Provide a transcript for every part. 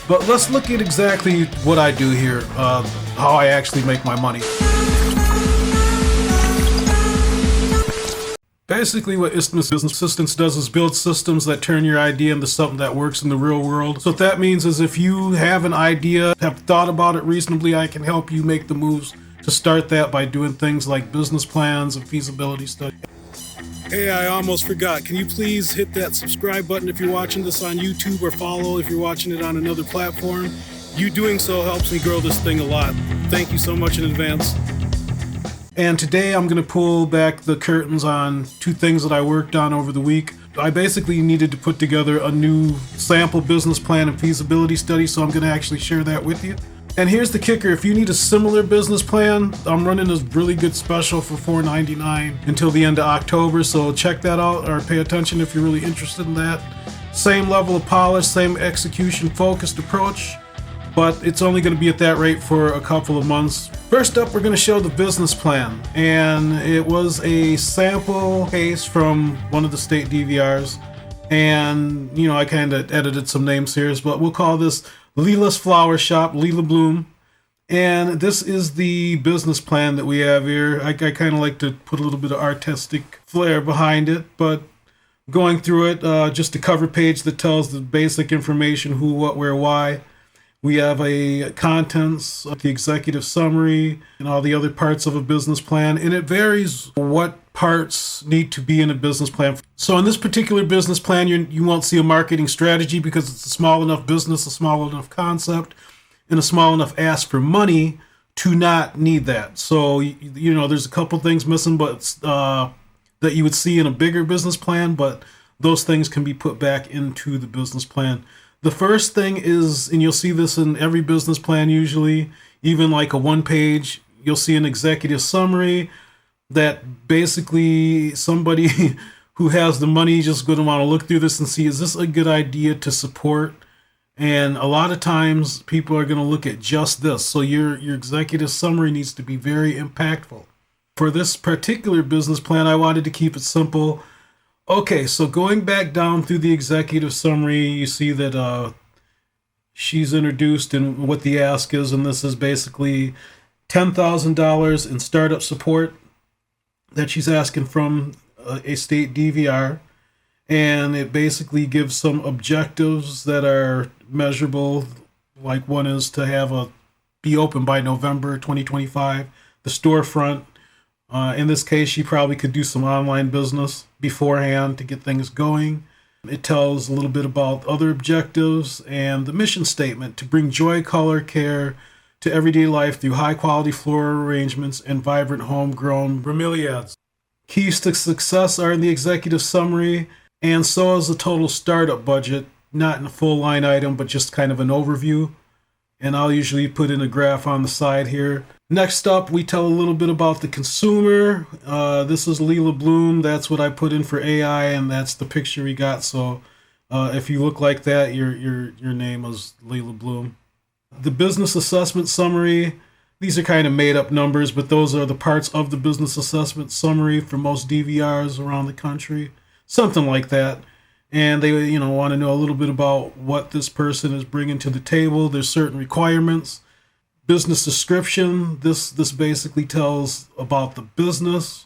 But let's look at exactly what I do here, how I actually make my money. Basically, what Isthmus Business Assistants does is build systems that turn your idea into something that works in the real world. So what that means is if you have an idea, have thought about it reasonably, I can help you make the moves to start that by doing things like business plans and feasibility study. Hey, I almost forgot. Can you please hit that subscribe button if you're watching this on YouTube, or follow if you're watching it on another platform? You doing so helps me grow this thing a lot. Thank you so much in advance. And today I'm going to pull back the curtains on two things that I worked on over the week. I basically needed to put together a new sample business plan and feasibility study, so I'm going to actually share that with you. And here's the kicker: if you need a similar business plan, I'm running this really good special for $4.99 until the end of October, so check that out or pay attention if you're really interested in that. Same level of polish, same execution focused approach, but it's only going to be at that rate for a couple of months. First up, we're going to show the business plan, and it was a sample case from one of the state DVRs, and I kind of edited some names here, but we'll call this Lila's Flower Shop, Lila Bloom. And this is the business plan that we have here. I kind of like to put a little bit of artistic flair behind it, but going through it, just a cover page that tells the basic information: who, what, where, why. We have a contents, the executive summary, and all the other parts of a business plan. And it varies what parts need to be in a business plan. So in this particular business plan, you won't see a marketing strategy because it's a small enough business, a small enough concept, and a small enough ask for money to not need that. So, there's a couple things missing, but that you would see in a bigger business plan, but those things can be put back into the business plan. The first thing is, and you'll see this in every business plan usually, even like a one-page, you'll see an executive summary that basically somebody who has the money just going to want to look through this and see, is this a good idea to support? And a lot of times people are going to look at just this. So your executive summary needs to be very impactful. For this particular business plan, I wanted to keep it simple. Okay, so going back down through the executive summary, you see that she's introduced and what the ask is, and this is basically $10,000 in startup support that she's asking from a state DVR, and it basically gives some objectives that are measurable. Like one is to be open by November 2025. The storefront. In this case, she probably could do some online business beforehand to get things going. It tells a little bit about other objectives and the mission statement: to bring joy, color, care to everyday life through high-quality floral arrangements and vibrant homegrown bromeliads. Keys to success are in the executive summary, and so is the total startup budget, not in a full line item, but just kind of an overview. And I'll usually put in a graph on the side here. Next up, we tell a little bit about the consumer. This is Lila Bloom. That's what I put in for AI, and that's the picture we got. So if you look like that, your name is Lila Bloom. The business assessment summary. These are kind of made up numbers, but those are the parts of the business assessment summary for most DVRs around the country. Something like that. And they want to know a little bit about what this person is bringing to the table. There's certain requirements. Business description. This basically tells about the business,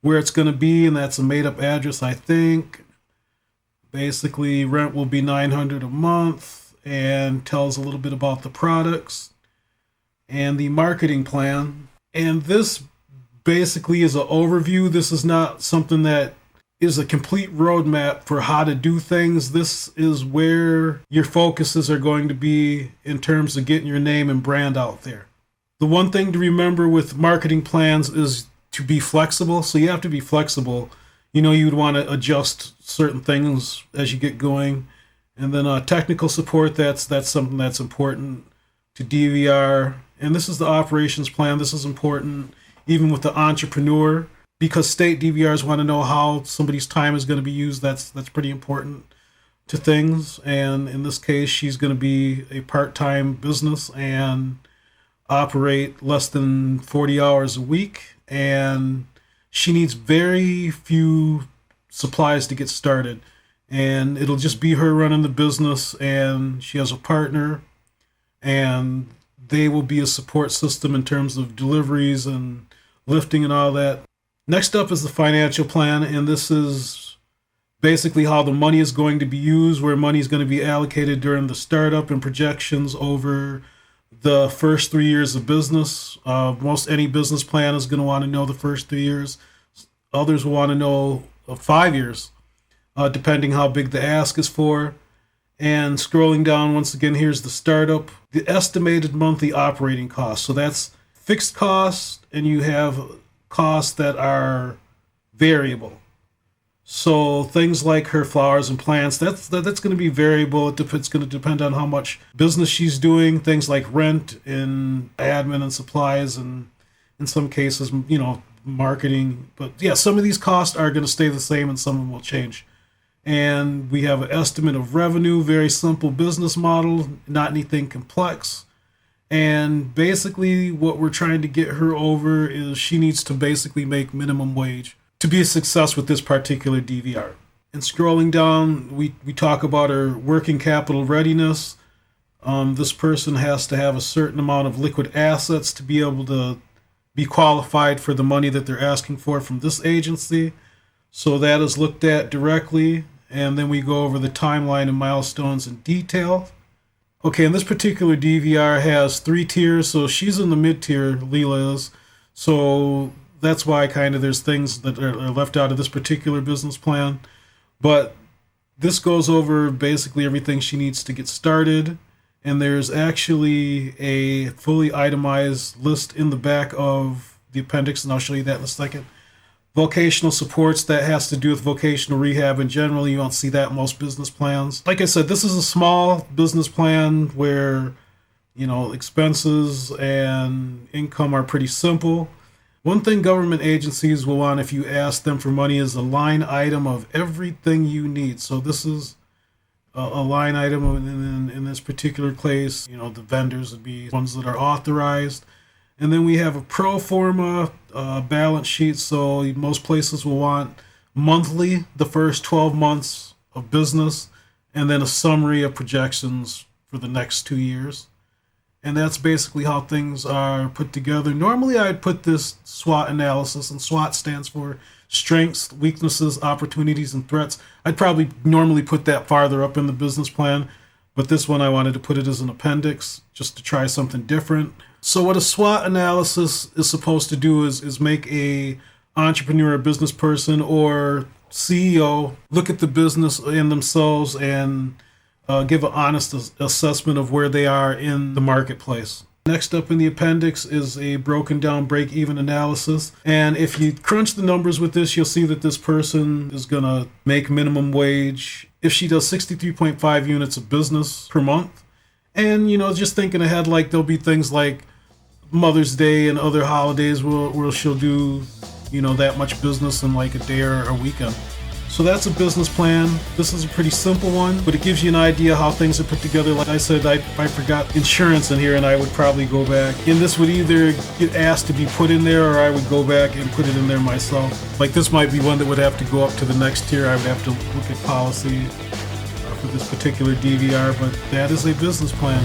where it's going to be, and that's a made-up address, I think. Basically, rent will be $900 a month, and tells a little bit about the products and the marketing plan. And this basically is an overview. This is not something that is a complete roadmap for how to do things. This is where your focuses are going to be in terms of getting your name and brand out there. The one thing to remember with marketing plans is to be flexible. So you have to be flexible. You would want to adjust certain things as you get going. And then technical support, that's something that's important to DVR. And this is the operations plan. This is important even with the entrepreneur, because state DVRs want to know how somebody's time is going to be used. That's pretty important to things. And in this case, she's going to be a part-time business and operate less than 40 hours a week. And she needs very few supplies to get started. And it'll just be her running the business. And she has a partner and they will be a support system in terms of deliveries and lifting and all that. Next up is the financial plan, and this is basically how the money is going to be used, where money is going to be allocated during the startup, and projections over the first 3 years of business. Most any business plan is going to want to know the first 3 years. Others will want to know 5 years, depending how big the ask is for. And scrolling down, once again, here's the startup, the estimated monthly operating costs. So that's fixed costs, and you have costs that are variable. So things like her flowers and plants, that's going to be variable. It's going to depend on how much business she's doing. Things like rent and admin and supplies, and in some cases, marketing. But yeah, some of these costs are going to stay the same, and some of them will change. And we have an estimate of revenue, very simple business model, not anything complex. And basically what we're trying to get her over is she needs to basically make minimum wage to be a success with this particular DVR. And scrolling down, we talk about her working capital readiness. This person has to have a certain amount of liquid assets to be able to be qualified for the money that they're asking for from this agency. So that is looked at directly. And then we go over the timeline and milestones in detail. Okay, and this particular DVR has 3 tiers, so she's in the mid-tier, Leela is. So that's why there's things that are left out of this particular business plan. But this goes over basically everything she needs to get started. And there's actually a fully itemized list in the back of the appendix, and I'll show you that in a second. Vocational supports, that has to do with vocational rehab in general. You don't see that in most business plans. Like I said, this is a small business plan where, expenses and income are pretty simple. One thing government agencies will want if you ask them for money is a line item of everything you need. So this is a line item in this particular case. The vendors would be ones that are authorized. And then we have a pro forma balance sheet. So most places will want monthly, the first 12 months of business, and then a summary of projections for the next 2 years. And that's basically how things are put together. Normally I'd put this SWOT analysis, and SWOT stands for strengths, weaknesses, opportunities, and threats. I'd probably normally put that farther up in the business plan, but this one I wanted to put it as an appendix just to try something different. So what a SWOT analysis is supposed to do is make a entrepreneur, a business person, or CEO look at the business in themselves and give an honest assessment of where they are in the marketplace. Next up in the appendix is a broken down break-even analysis. And if you crunch the numbers with this, you'll see that this person is going to make minimum wage if she does 63.5 units of business per month. And, just thinking ahead, there'll be things like Mother's Day and other holidays where she'll do, that much business in a day or a weekend. So that's a business plan. This is a pretty simple one, but it gives you an idea how things are put together. Like I said, I forgot insurance in here, and I would probably go back. And this would either get asked to be put in there, or I would go back and put it in there myself. This might be one that would have to go up to the next tier. I would have to look at policy for this particular DVR, but that is a business plan.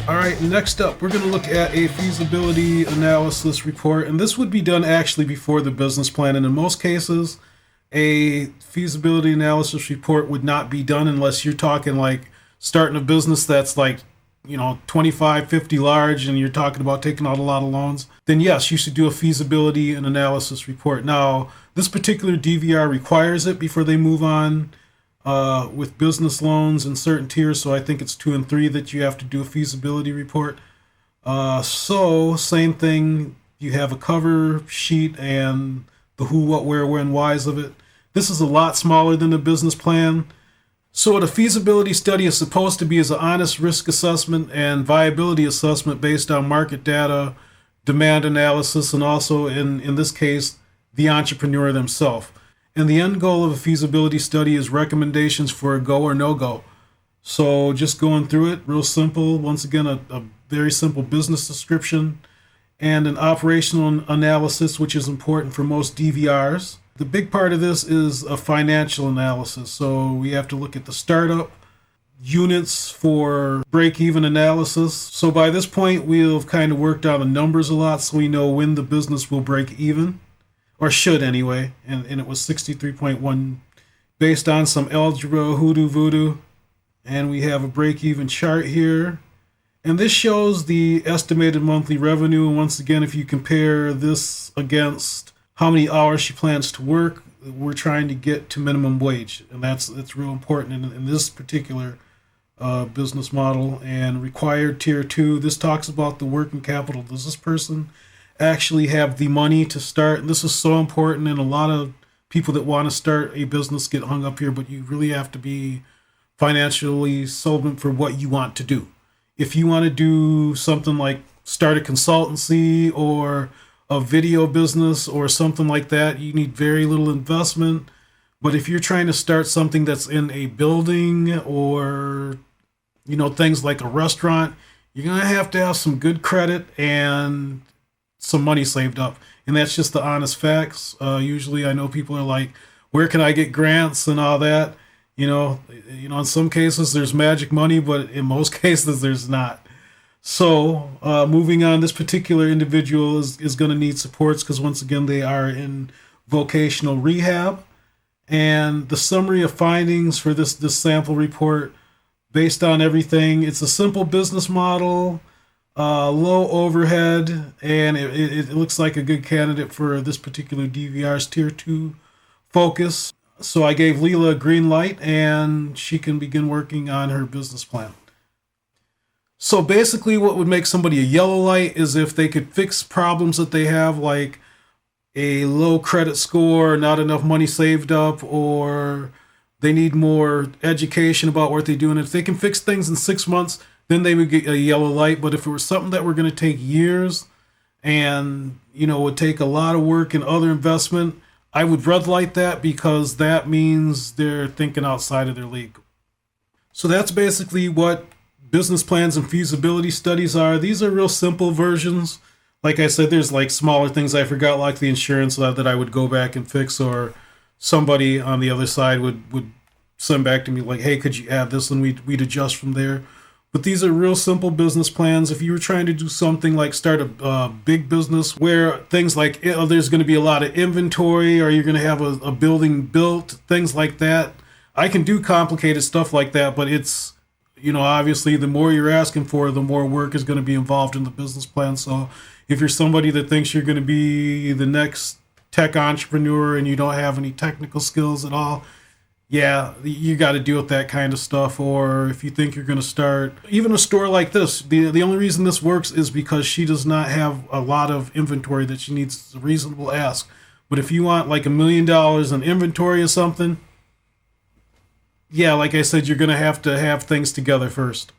All right, next up, we're going to look at a feasibility analysis report, and this would be done actually before the business plan. And in most cases, a feasibility analysis report would not be done unless you're talking starting a business that's 25, 50 large, and you're talking about taking out a lot of loans. Then yes, you should do a feasibility and analysis report. Now, this particular DVR requires it before they move on with business loans in certain tiers, so I think it's 2 and 3 that you have to do a feasibility report. So same thing, you have a cover sheet and the who, what, where, when, whys of it. This is a lot smaller than the business plan. So what a feasibility study is supposed to be is an honest risk assessment and viability assessment based on market data, demand analysis, and also in this case, the entrepreneur themselves. And the end goal of a feasibility study is recommendations for a go or no go. So just going through it, real simple. Once again, a very simple business description and an operational analysis, which is important for most DVRs. The big part of this is a financial analysis. So we have to look at the startup, units for break-even analysis. So by this point, we've kind of worked out the numbers a lot, so we know when the business will break even, or should anyway. And it was 63.1 based on some algebra, hoodoo voodoo. And we have a break-even chart here. And this shows the estimated monthly revenue. And once again, if you compare this against how many hours she plans to work, we're trying to get to minimum wage. And that's real important in this particular business model. And required tier 2, this talks about the working capital. Does this person actually have the money to start? And this is so important, and a lot of people that want to start a business get hung up here, but you really have to be financially solvent for what you want to do. If you want to do something like start a consultancy or a video business or something like that, you need very little investment. But if you're trying to start something that's in a building or, things like a restaurant, you're going to have some good credit and some money saved up. And that's just the honest facts. Usually I know people are like, where can I get grants and all that? In some cases there's magic money, but in most cases there's not. So moving on, this particular individual is going to need supports because once again, they are in vocational rehab. And the summary of findings for this sample report, based on everything, it's a simple business model, low overhead, and it looks like a good candidate for this particular DVR's tier 2 focus. So I gave Leela a green light and she can begin working on her business plan. So basically what would make somebody a yellow light is if they could fix problems that they have, like a low credit score, not enough money saved up, or they need more education about what they do. And if they can fix things in 6 months, then they would get a yellow light. But if it was something that were going to take years and, would take a lot of work and other investment, I would red light that because that means they're thinking outside of their league. So that's basically what business plans and feasibility studies are. These are real simple versions. Like I said, there's like smaller things I forgot, like the insurance that I would go back and fix, or somebody on the other side would send back to me like, hey, could you add this? And we'd adjust from there. But these are real simple business plans. If you were trying to do something like start a big business where things like there's going to be a lot of inventory, or you're going to have a building built, things like that, I can do complicated stuff like that. But it's, obviously the more you're asking for, the more work is going to be involved in the business plan. So if you're somebody that thinks you're going to be the next tech entrepreneur and you don't have any technical skills at all, yeah, you got to deal with that kind of stuff. Or if you think you're going to start even a store like this, the only reason this works is because she does not have a lot of inventory that she needs a reasonable ask. But if you want like $1 million in inventory or something, yeah, like I said, you're going to have things together first.